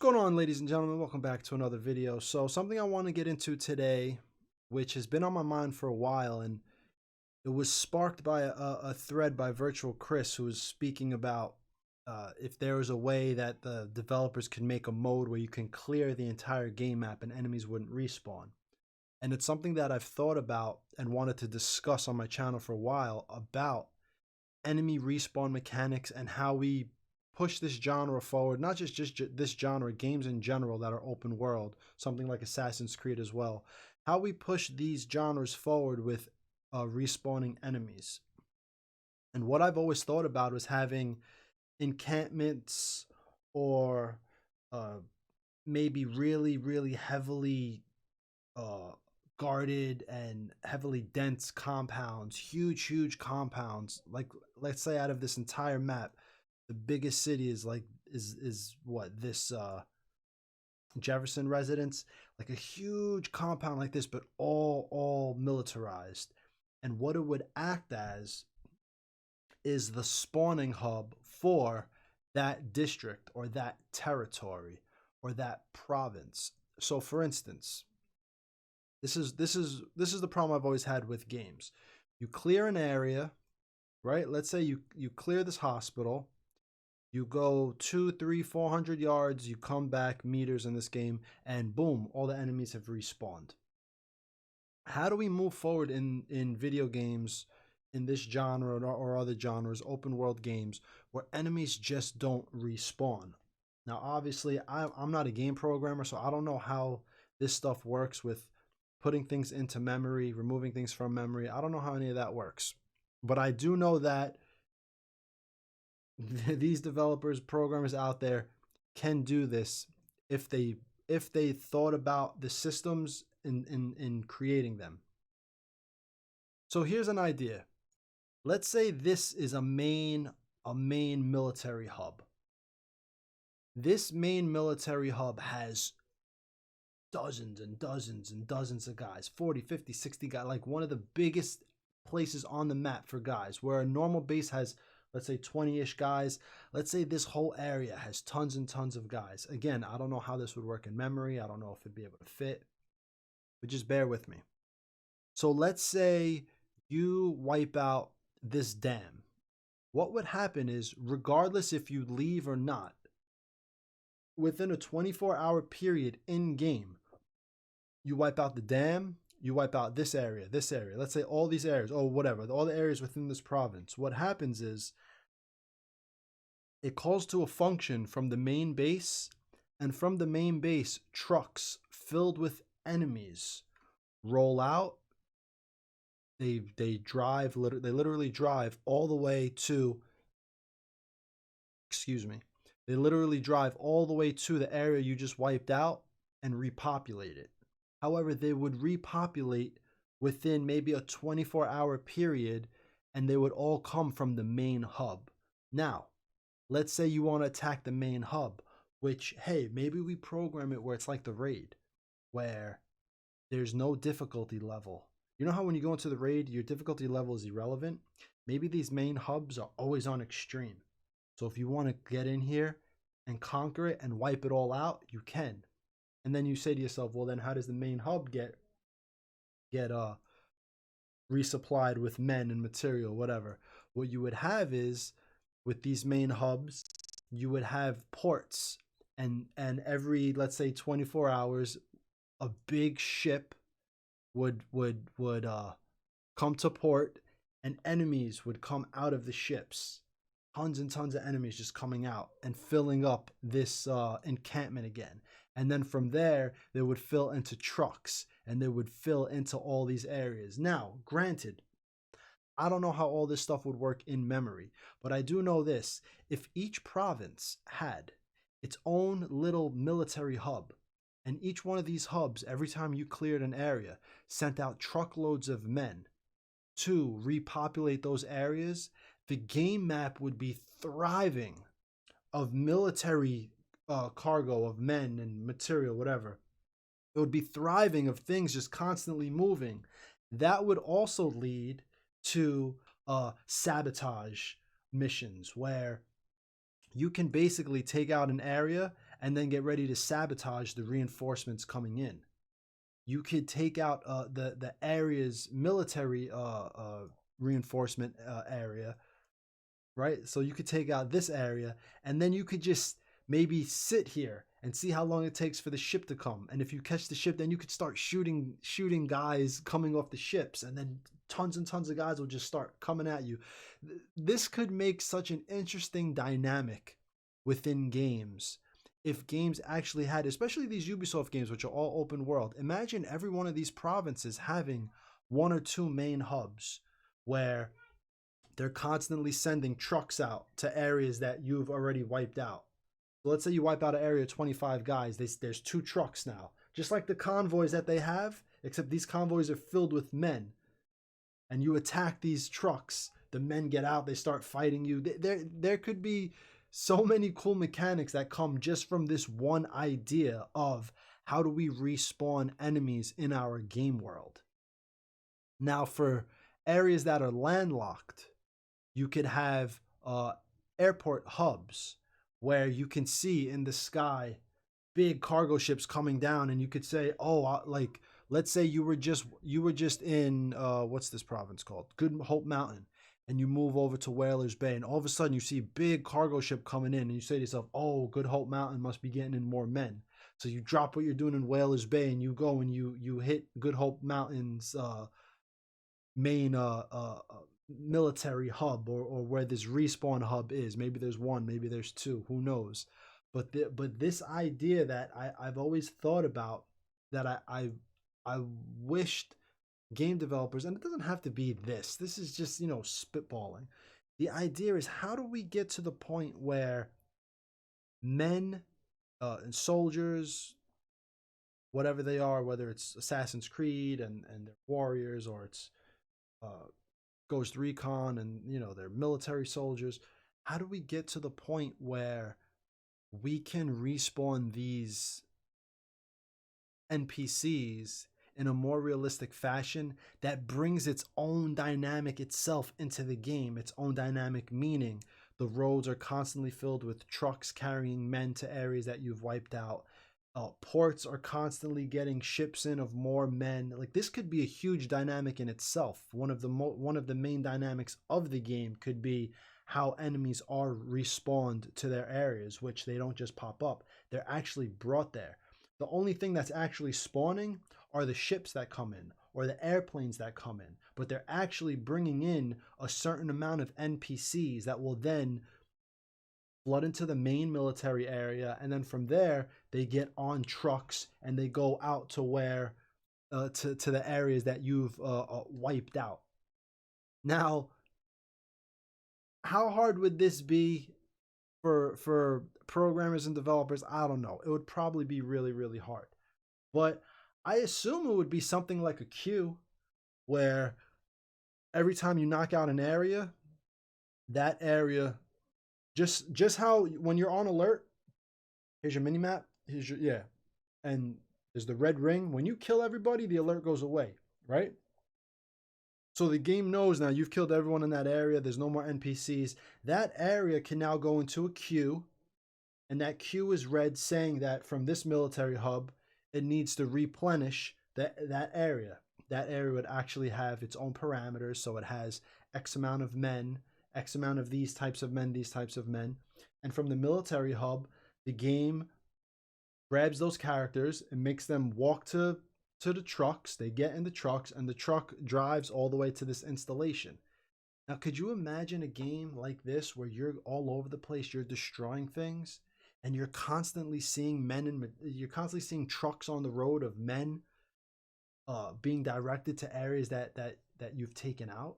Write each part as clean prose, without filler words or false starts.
Going on, ladies and gentlemen? Welcome back to another video. So something I want to get into today, which has been on my mind for a while, and it was sparked by a thread by Virtual Chris, who was speaking about if there was a way that the developers could make a mode where you can clear the entire game map and enemies wouldn't respawn. And it's something that I've thought about and wanted to discuss on my channel for a while, about enemy respawn mechanics and how we push this genre forward. Not just this genre, games in general that are open world, something like Assassin's Creed as well. How we push these genres forward with respawning enemies. And what I've always thought about was having encampments, or maybe really heavily guarded and heavily dense compounds, huge compounds. Like, let's say out of this entire map, the biggest city is what, this Jefferson residence, like a huge compound like this, but all militarized. And what it would act as is the spawning hub for that district or that territory or that province. So for instance, this is the problem I've always had with games. You clear an area, right? Let's say you clear this hospital. You go 200, 300, 400 yards, you come back meters in this game, and boom, all the enemies have respawned. How do we move forward in video games, in this genre or other genres, open world games, where enemies just don't respawn? Now, obviously, I'm not a game programmer, so I don't know how this stuff works with putting things into memory, removing things from memory. I don't know how any of that works. But I do know that these developers, programmers out there can do this if they thought about the systems in creating them. So here's an idea. Let's say this is a main military hub. This main military hub has dozens and dozens of guys, 40, 50, 60 guys, like one of the biggest places on the map for guys, where a normal base has, let's say, 20-ish guys. Let's say this whole area has tons and tons of guys. Again, I don't know how this would work in memory. I don't know if it'd be able to fit, but just bear with me. So let's say you wipe out this dam. What would happen is, regardless if you leave or not, within a 24-hour period in game, you wipe out the dam, you wipe out this area, let's say all these areas, or whatever, all the areas within this province. What happens is, it calls to a function from the main base, and from the main base, trucks filled with enemies roll out. They literally drive all the way to, they literally drive all the way to the area you just wiped out and repopulate it. However, they would repopulate within maybe a 24-hour period, and they would all come from the main hub. Now, let's say you want to attack the main hub, which, hey, maybe we program it where it's like the raid, where there's no difficulty level. You know how when you go into the raid, your difficulty level is irrelevant? Maybe these main hubs are always on extreme. So if you want to get in here and conquer it and wipe it all out, you can. And then you say to yourself, well, then how does the main hub get resupplied with men and material, whatever? What you would have is, with these main hubs, you would have ports, and every, let's say, 24 hours, a big ship would come to port, and enemies would come out of the ships. Tons and tons of enemies just coming out and filling up this encampment again. And then from there, they would fill into trucks, and they would fill into all these areas. Now, granted, I don't know how all this stuff would work in memory, but I do know this. If each province had its own little military hub, and each one of these hubs, every time you cleared an area, sent out truckloads of men to repopulate those areas, the game map would be thriving of military cargo, of men and material, whatever. It would be thriving of things just constantly moving. That would also lead to sabotage missions, where you can basically take out an area and then get ready to sabotage the reinforcements coming in. You could take out the area's military reinforcement area, right? So you could take out this area, and then you could just maybe sit here and see how long it takes for the ship to come. And if you catch the ship, then you could start shooting guys coming off the ships, and then tons and tons of guys will just start coming at you. This could make such an interesting dynamic within games if games actually had, especially these Ubisoft games, which are all open world. Imagine every one of these provinces having one or two main hubs where they're constantly sending trucks out to areas that you've already wiped out. So let's say you wipe out an area of 25 guys, there's two trucks now. Just like the convoys that they have, except these convoys are filled with men. And you attack these trucks, the men get out, they start fighting you. There could be so many cool mechanics that come just from this one idea of how do we respawn enemies in our game world. Now, for areas that are landlocked, you could have airport hubs where you can see in the sky big cargo ships coming down, and you could say, oh, like, let's say you were just in what's this province called, Good Hope Mountain, and you move over to Whalers Bay, and all of a sudden you see a big cargo ship coming in, and you say to yourself, oh, Good Hope Mountain must be getting in more men. So you drop what you're doing in Whalers Bay, and you go and you hit Good Hope Mountain's main military hub, or where this respawn hub is. Maybe there's one, maybe there's two, who knows. But this idea that I've always thought about, that I wished game developers, and it doesn't have to be this is just, spitballing. The idea is, how do we get to the point where men and soldiers, whatever they are, whether it's Assassin's Creed and they're warriors, or it's Ghost Recon and they're military soldiers, how do we get to the point where we can respawn these NPCs in a more realistic fashion that brings its own dynamic itself into the game, its own dynamic, meaning the roads are constantly filled with trucks carrying men to areas that you've wiped out. Ports are constantly getting ships in of more men. Like, this could be a huge dynamic in itself. One of the main dynamics of the game could be how enemies are respawned to their areas, which they don't just pop up. They're actually brought there. The only thing that's actually spawning are the ships that come in, or the airplanes that come in, but they're actually bringing in a certain amount of NPCs that will then flood into the main military area, and then from there they get on trucks and they go out to where to the areas that you've wiped out. Now, how hard would this be for programmers and developers? I don't know. It would probably be really, really hard. But I assume it would be something like a queue, where every time you knock out an area, that area, just how when you're on alert, here's your mini map, here's your, and there's the red ring. When you kill everybody, the alert goes away, right? So the game knows now you've killed everyone in that area. There's no more NPCs. That area can now go into a queue, and that queue is red, saying that from this military hub, it needs to replenish that area. That area would actually have its own parameters, so it has X amount of men, X amount of these types of men, these types of men. And from the military hub, the game grabs those characters and makes them walk to the trucks. They get in the trucks, and the truck drives all the way to this installation. Now, could you imagine a game like this where you're all over the place, you're destroying things, and you're constantly seeing you're constantly seeing trucks on the road of men being directed to areas that you've taken out?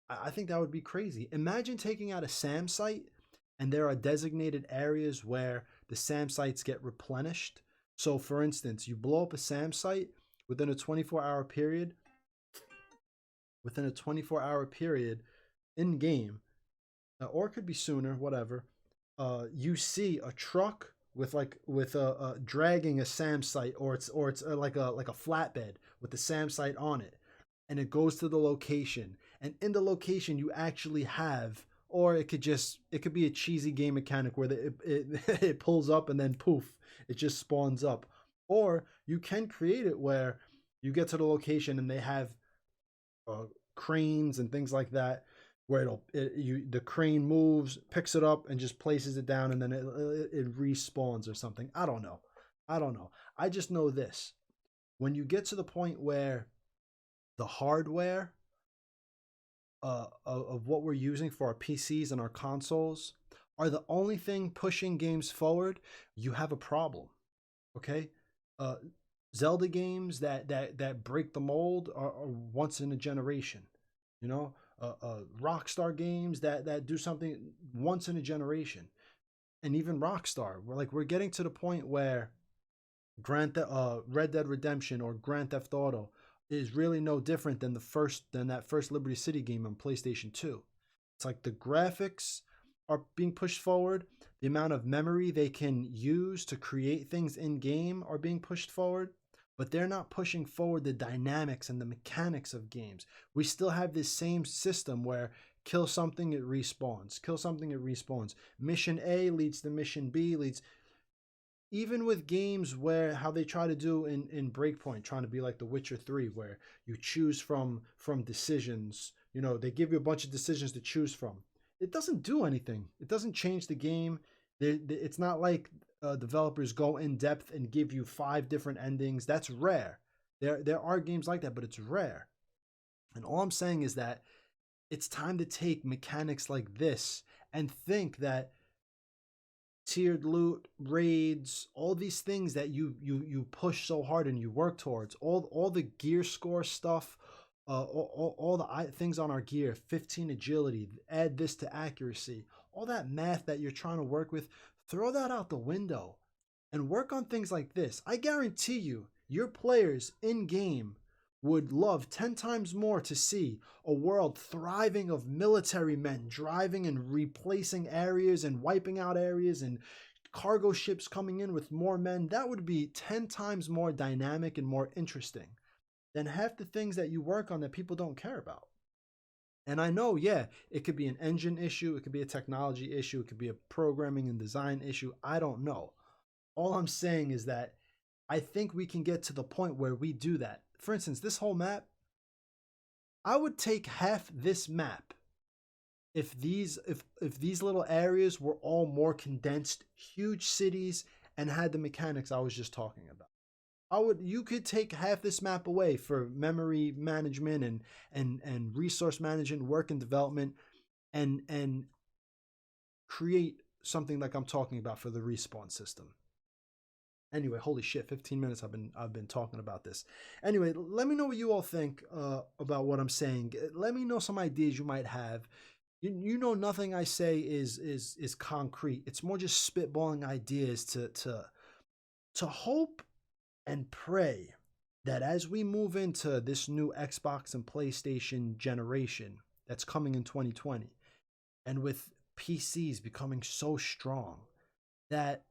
I think that would be crazy. Imagine taking out a SAM site, and there are designated areas where the SAM sites get replenished. So, for instance, you blow up a SAM site within a 24-hour period. Within a 24-hour period in game, or it could be sooner, whatever. You see a truck with dragging a SAM site, or it's like a flatbed with the SAM site on it, and it goes to the location. And in the location, you actually have or it could be a cheesy game mechanic where it pulls up and then poof, it just spawns up. Or you can create it where you get to the location and they have uh, cranes and things like that, where the crane moves, picks it up, and just places it down, and then it respawns or something. I don't know. I don't know. I just know this: when you get to the point where the hardware of what we're using for our PCs and our consoles are the only thing pushing games forward, you have a problem. Okay, uh, Zelda games that break the mold are once in a generation. You know, Rockstar games that do something once in a generation, and even Rockstar, we're getting to the point where Red Dead Redemption or Grand Theft Auto is really no different than that first Liberty City game on PlayStation 2. It's like the graphics are being pushed forward, the amount of memory they can use to create things in game are being pushed forward, but they're not pushing forward the dynamics and the mechanics of games. We still have this same system where kill something, it respawns. Kill something, it respawns. Mission A leads to mission B, leads even with games where how they try to do in Breakpoint, trying to be like The Witcher 3, where you choose from decisions. You know, they give you a bunch of decisions to choose from. It doesn't do anything. It doesn't change the game. It's not like developers go in depth and give you 5 different endings. That's rare. There are games like that, but it's rare. And all I'm saying is that it's time to take mechanics like this and think that tiered loot, raids, all these things that you push so hard and you work towards, all the gear score stuff, all the things on our gear, 15 agility, add this to accuracy, all that math that you're trying to work with, throw that out the window and work on things like this. I guarantee you, your players in game would love 10 times more to see a world thriving of military men driving and replacing areas and wiping out areas and cargo ships coming in with more men. That would be 10 times more dynamic and more interesting than half the things that you work on that people don't care about. And I know, yeah, it could be an engine issue, it could be a technology issue, it could be a programming and design issue. I don't know. All I'm saying is that I think we can get to the point where we do that. For instance, this whole map, I would take half this map if these little areas were all more condensed, huge cities, and had the mechanics I was just talking about. You could take half this map away for memory management and resource management, work and development, and create something like I'm talking about for the respawn system. Anyway, holy shit, 15 minutes I've been talking about this. Anyway, let me know what you all think about what I'm saying. Let me know some ideas you might have. You know, nothing I say is concrete. It's more just spitballing ideas to hope and pray that as we move into this new Xbox and PlayStation generation that's coming in 2020, and with PCs becoming so strong, that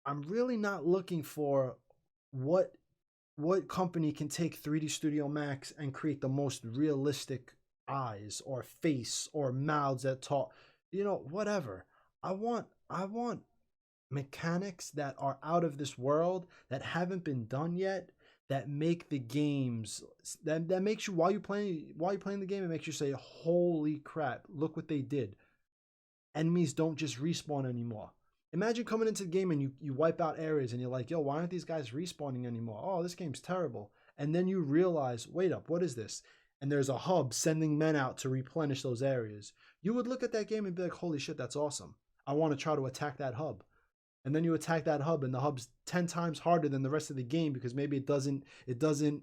I'm really not looking for what company can take 3D Studio Max and create the most realistic eyes or face or mouths that talk, whatever. I want mechanics that are out of this world, that haven't been done yet, that make the games that makes you, while you're playing the game, it makes you say, holy crap, look what they did. Enemies don't just respawn anymore. Imagine coming into the game and you wipe out areas and you're like, yo, why aren't these guys respawning anymore? Oh, this game's terrible. And then you realize, wait up, what is this? And there's a hub sending men out to replenish those areas. You would look at that game and be like, holy shit, that's awesome. I want to try to attack that hub. And then you attack that hub and the hub's 10 times harder than the rest of the game because maybe it doesn't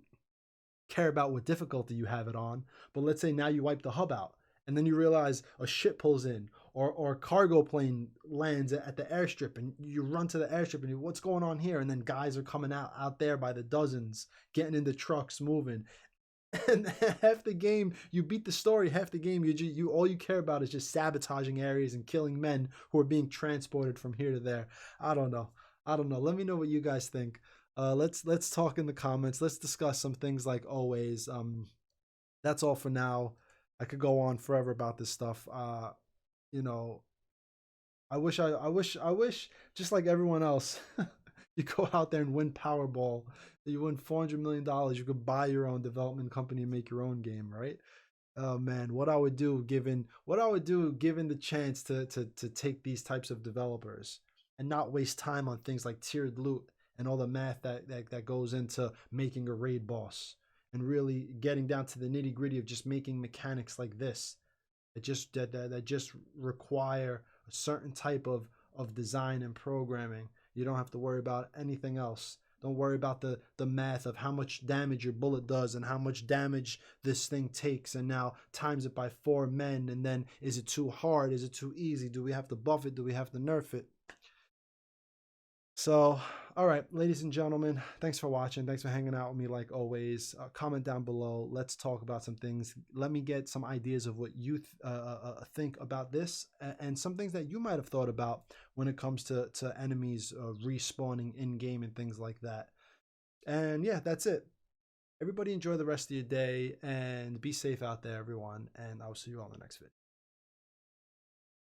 care about what difficulty you have it on. But let's say now you wipe the hub out and then you realize a ship pulls in, or a cargo plane lands at the airstrip, and you run to the airstrip and what's going on here? And then guys are coming out there by the dozens, getting into trucks, moving. And half the game, you beat the story. Half the game, you all you care about is just sabotaging areas and killing men who are being transported from here to there. I don't know. Let me know what you guys think. Let's talk in the comments. Let's discuss some things like always. That's all for now. I could go on forever about this stuff. you know, I wish, just like everyone else, you go out there and win Powerball. You win $400 million. You could buy your own development company and make your own game, right? Oh man, what I would do given the chance to take these types of developers and not waste time on things like tiered loot and all the math that goes into making a raid boss and really getting down to the nitty gritty of just making mechanics like this that just require a certain type of design and programming. You don't have to worry about anything else. Don't worry about the math of how much damage your bullet does and how much damage this thing takes, and now times it by 4 men. And then is it too hard? Is it too easy? Do we have to buff it? Do we have to nerf it? So, all right, ladies and gentlemen, thanks for watching. Thanks for hanging out with me like always. Comment down below. Let's talk about some things. Let me get some ideas of what you think about this, and some things that you might have thought about when it comes to enemies respawning in game and things like that. And yeah, that's it. Everybody enjoy the rest of your day and be safe out there, everyone. And I'll see you all in the next video.